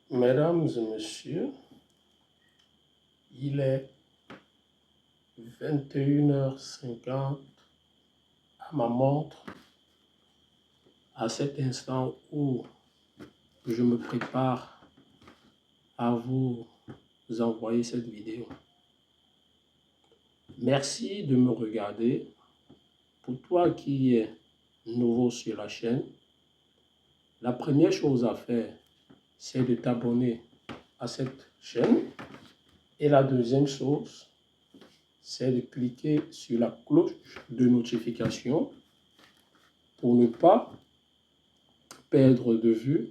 Mesdames et messieurs, il est 21h50 à ma montre, à cet instant où je me prépare à vous envoyer cette vidéo. Merci de me regarder. Pour toi qui es nouveau sur la chaîne, la première chose à faire, c'est de t'abonner à cette chaîne. Et la deuxième chose, c'est de cliquer sur la cloche de notification pour ne pas perdre de vue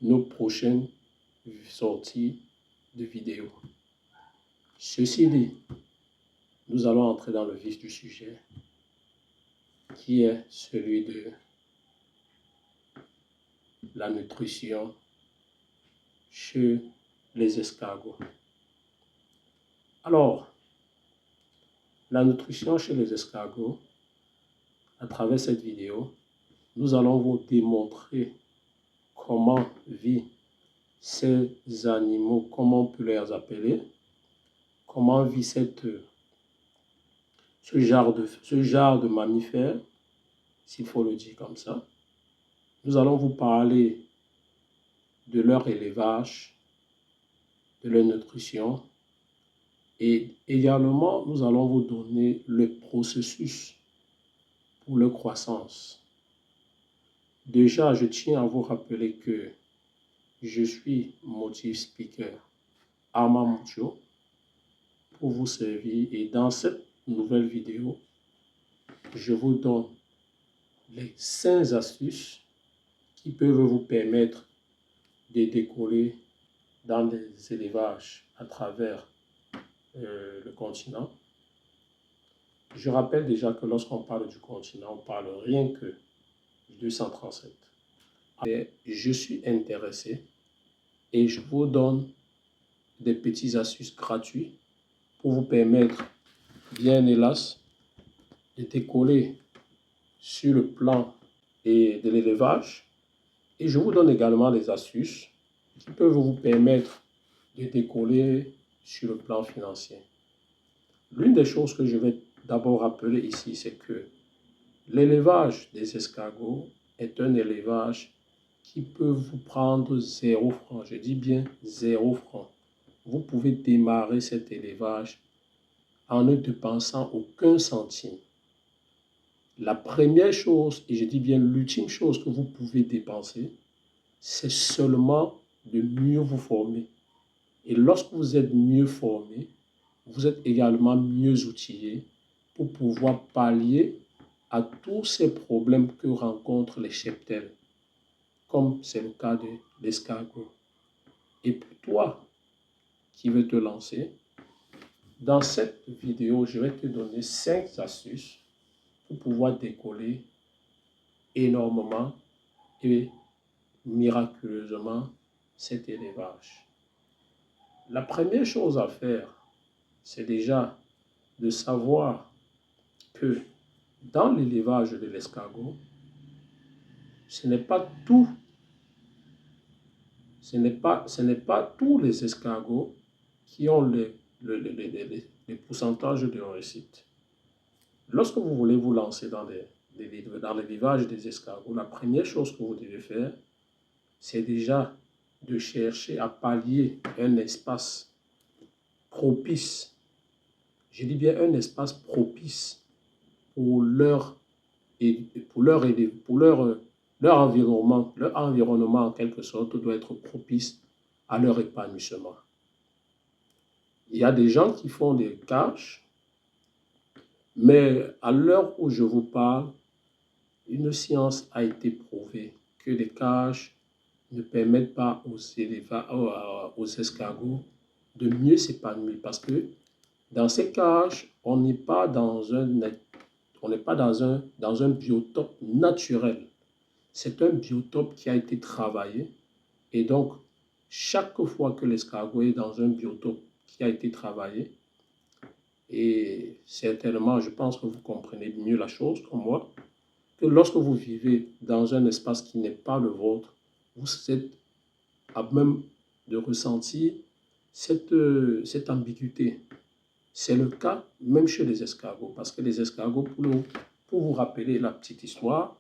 nos prochaines sorties de vidéos. Ceci dit, nous allons entrer dans le vif du sujet, qui est celui de la nutrition chez les escargots. Alors, la nutrition chez les escargots, à travers cette vidéo, nous allons vous démontrer comment vivent ces animaux, comment on peut les appeler, comment vit ce genre de mammifères, s'il faut le dire comme ça. Nous allons vous parler de leur élevage, de leur nutrition, et également nous allons vous donner le processus pour leur croissance. Déjà, je tiens à vous rappeler que je suis motif speaker Armand Mucho pour vous servir, et dans cette nouvelle vidéo, je vous donne les 5 astuces qui peuvent vous permettre de décoller dans des élevages à travers le continent. Je rappelle déjà que lorsqu'on parle du continent, on parle rien que 237. Et je suis intéressé et je vous donne des petites astuces gratuites pour vous permettre, bien hélas, de décoller sur le plan de l'élevage. Et je vous donne également des astuces qui peuvent vous permettre de décoller sur le plan financier. L'une des choses que je vais d'abord rappeler ici, c'est que l'élevage des escargots est un élevage qui peut vous prendre 0 francs. Je dis bien 0 francs. Vous pouvez démarrer cet élevage en ne dépensant aucun centime. La première chose, et je dis bien l'ultime chose que vous pouvez dépenser, c'est seulement de mieux vous former. Et lorsque vous êtes mieux formé, vous êtes également mieux outillé pour pouvoir pallier à tous ces problèmes que rencontrent les cheptels, comme c'est le cas de l'escargot. Et pour toi qui veux te lancer, dans cette vidéo, je vais te donner 5 astuces pour pouvoir décoller énormément et miraculeusement cet élevage. La première chose à faire, c'est déjà de savoir que dans l'élevage de l'escargot, ce n'est pas tous les escargots qui ont les pourcentages de réussite. Lorsque vous voulez vous lancer dans l'élevage des escargots, la première chose que vous devez faire, c'est déjà de chercher à pallier un espace propice. Je dis bien un espace propice pour leur environnement. Leur environnement, en quelque sorte, doit être propice à leur épanouissement. Il y a des gens qui font des cages, mais à l'heure où je vous parle, une science a été prouvée que les cages ne permettent pas aux escargots de mieux s'épanouir, parce que dans ces cages, on n'est pas dans un biotope naturel. C'est un biotope qui a été travaillé, et donc chaque fois que l'escargot est dans un biotope qui a été travaillé, et certainement, je pense que vous comprenez mieux la chose que moi, que lorsque vous vivez dans un espace qui n'est pas le vôtre, vous êtes à même de ressentir cette ambiguïté. C'est le cas même chez les escargots, parce que les escargots, pour vous rappeler la petite histoire,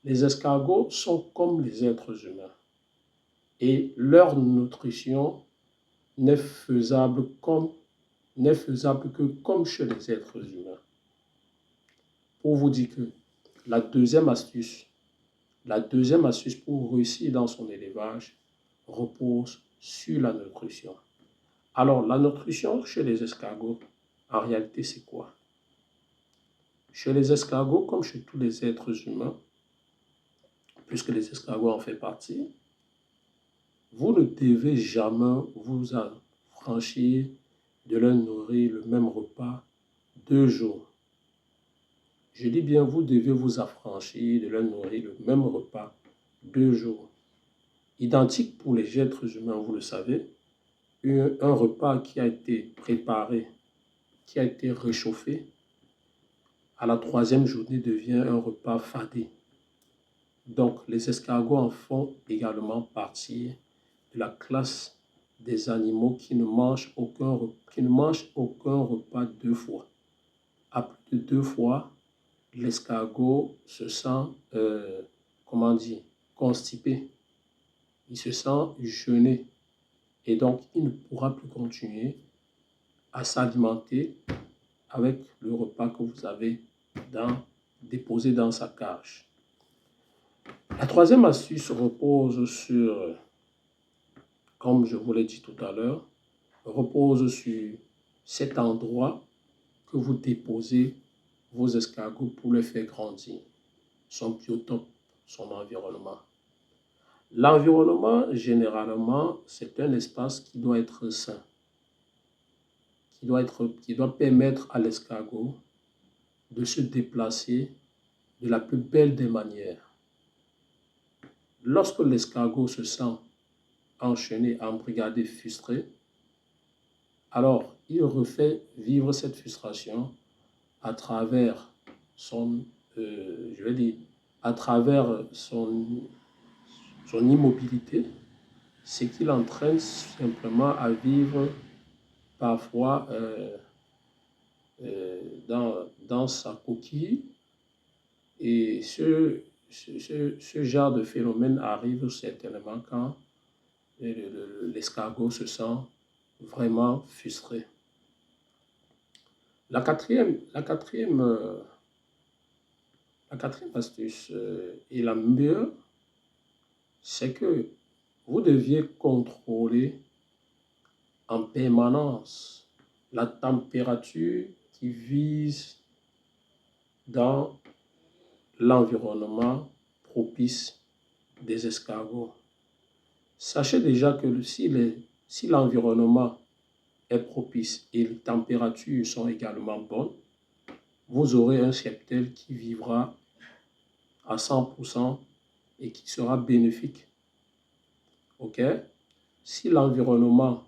les escargots sont comme les êtres humains et leur nutrition n'est faisable que comme chez les êtres humains. Pour vous dire que la deuxième astuce pour réussir dans son élevage repose sur la nutrition. Alors, la nutrition chez les escargots, en réalité, c'est quoi? Chez les escargots, comme chez tous les êtres humains, puisque les escargots en font partie, vous ne devez jamais vous affranchir de leur nourrir le même repas 2 jours. Je dis bien, vous devez vous affranchir de leur nourrir le même repas 2 jours. Identique pour les êtres humains, vous le savez, un repas qui a été préparé, qui a été réchauffé, à la 3e journée devient un repas fadé. Donc, les escargots en font également partie de la classe des animaux qui ne mangent aucun repas 2 fois. À plus de 2 fois, l'escargot se sent, constipé. Il se sent jeûné. Et donc, il ne pourra plus continuer à s'alimenter avec le repas que vous avez déposé dans sa cage. La 3e astuce repose sur, comme je vous l'ai dit tout à l'heure, repose sur cet endroit que vous déposez vos escargots pour les faire grandir, son biotope, son environnement. L'environnement, généralement, c'est un espace qui doit être sain, qui doit permettre à l'escargot de se déplacer de la plus belle des manières. Lorsque l'escargot se sent enchaîné, embrigadé, frustré, alors il refait vivre cette frustration à travers son immobilité, ce qui l'entraîne simplement à vivre parfois dans sa coquille. Et ce genre de phénomène arrive certainement quand l'escargot se sent vraiment frustré. La quatrième astuce et la meilleure, c'est que vous deviez contrôler en permanence la température qui vise dans l'environnement propice des escargots. Sachez déjà que si l'environnement est propice et les températures sont également bonnes, vous aurez un cheptel qui vivra à 100% et qui sera bénéfique. OK? Si l'environnement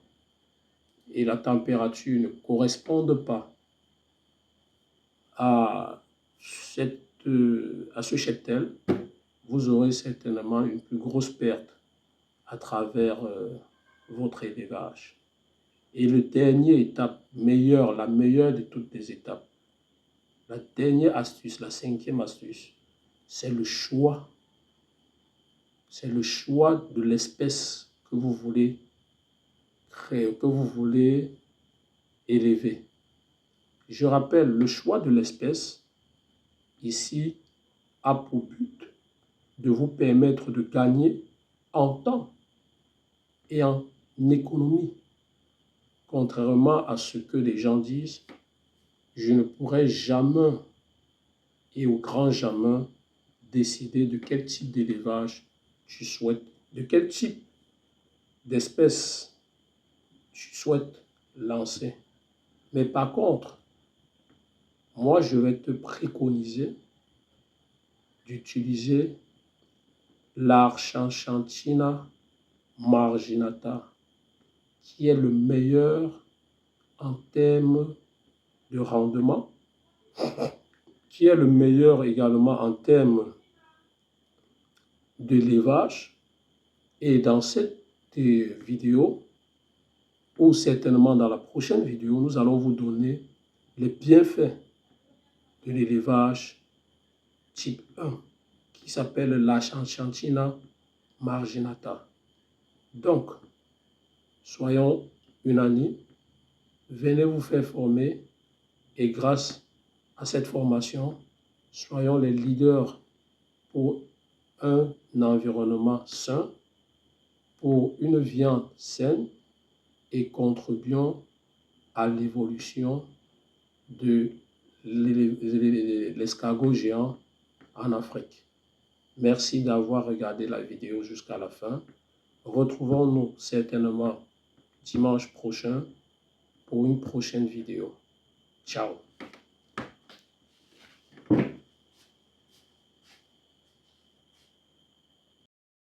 et la température ne correspondent pas à ce cheptel, vous aurez certainement une plus grosse perte à travers votre élevage. Et la dernière étape, la meilleure de toutes les étapes, la dernière astuce, la 5e astuce, c'est le choix. C'est le choix de l'espèce que vous voulez créer, que vous voulez élever. Je rappelle, le choix de l'espèce, ici, a pour but de vous permettre de gagner en temps et en économie. Contrairement à ce que les gens disent, je ne pourrai jamais et au grand jamais décider de quel type d'élevage tu souhaites, de quel type d'espèce tu souhaites lancer. Mais par contre, moi, je vais te préconiser d'utiliser l'Archanchina marginata, qui est le meilleur en termes de rendement, qui est le meilleur également en termes d'élevage. Et dans cette des vidéos, ou certainement dans la prochaine vidéo, nous allons vous donner les bienfaits de l'élevage type 1 qui s'appelle l'Achantina marginata. Donc, soyons unanimes, venez vous faire former et grâce à cette formation, soyons les leaders pour un environnement sain, pour une viande saine et contribuons à l'évolution de l'escargot géant en Afrique. Merci d'avoir regardé la vidéo jusqu'à la fin. Retrouvons-nous certainement dimanche prochain pour une prochaine vidéo. Ciao.